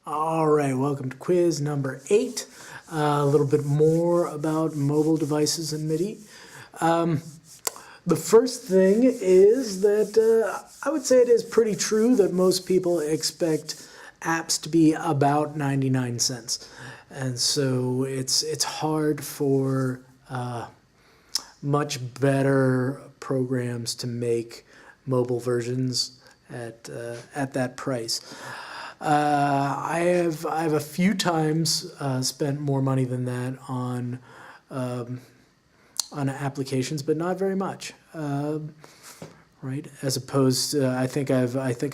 All right, welcome to quiz number 8. A little bit more about mobile devices and MIDI. The first thing is that I would say it is pretty true that most people expect apps to be about 99 cents. And so it's hard for much better programs to make mobile versions at that price. I have a few times spent more money than that on applications, but not very much. Right? As opposed to, I think I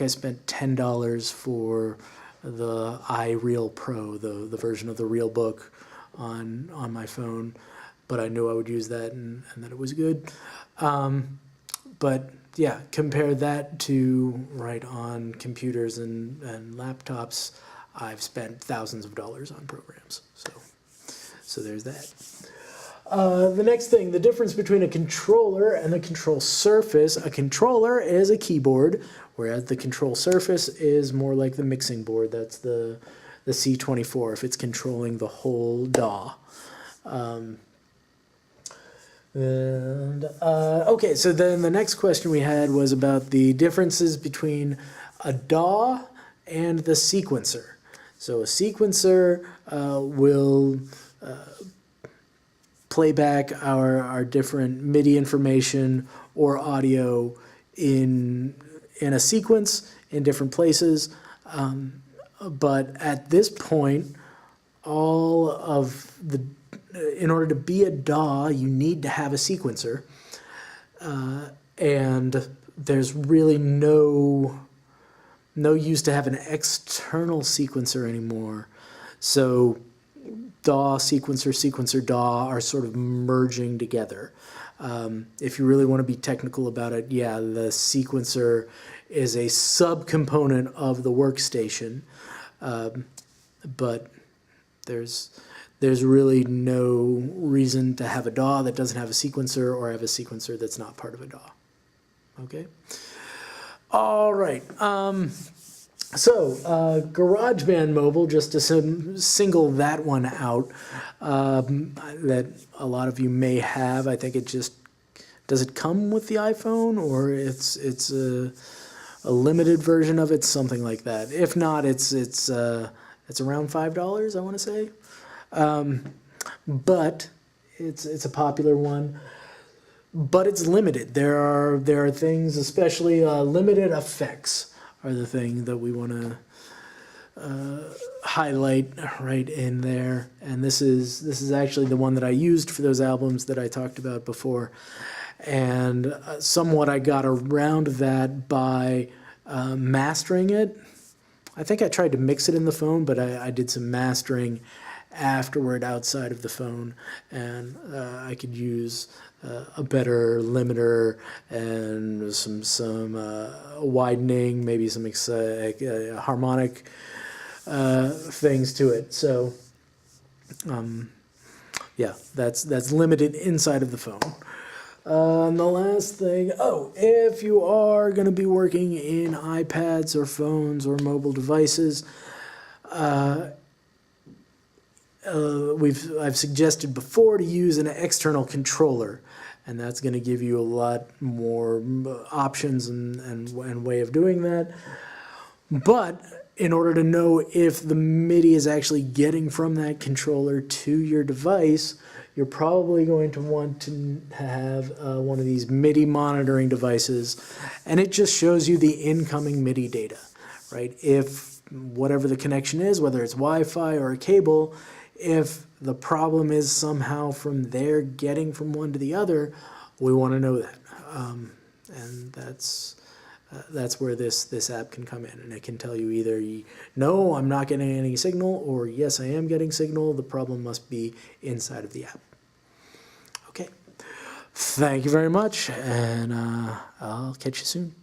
spent $10 for the iReal Pro, the version of the Real Book on my phone, but I knew I would use that and that it was good. But yeah, compare that to on computers and laptops, I've spent thousands of dollars on programs. So there's that. The next thing, the difference between a controller and the control surface. A controller is a keyboard, whereas the control surface is more like the mixing board. That's the C24 if it's controlling the whole DAW. Okay, so then the next question we had was about the differences between a DAW and the sequencer. So a sequencer will play back our different MIDI information or audio in a sequence in different places. But at this point, in order to be a DAW, you need to have a sequencer. And there's really no use to have an external sequencer anymore. So DAW, sequencer, sequencer, DAW are sort of merging together. If you really want to be technical about it, yeah, the sequencer is a subcomponent of the workstation, but there's really no reason to have a DAW that doesn't have a sequencer or have a sequencer that's not part of a DAW. Okay? All right. GarageBand Mobile, just to single that one out, that a lot of you may have. I think does it come with the iPhone, or it's a limited version of it, something like that. If not, it's around $5, I want to say. But it's a popular one, but it's limited. There are things, especially limited effects are the thing that we want to highlight right in there. And this is actually the one that I used for those albums that I talked about before. And somewhat I got around that by mastering it. I think I tried to mix it in the phone, but I did some mastering afterward outside of the phone, and I could use a better limiter and some widening, maybe some harmonic things to it. So yeah, that's limited inside of the phone. And the last thing, if you are going to be working in iPads or phones or mobile devices, I've suggested before to use an external controller, and that's going to give you a lot more options and way of doing that. But in order to know if the MIDI is actually getting from that controller to your device, you're probably going to want to have one of these MIDI monitoring devices, and it just shows you the incoming MIDI data, right? If whatever the connection is, whether it's Wi-Fi or a cable, if the problem is somehow from there getting from one to the other, we want to know that. And that's where this app can come in, and it can tell you either, no, I'm not getting any signal, or yes, I am getting signal. The problem must be inside of the app. Okay. Thank you very much, and I'll catch you soon.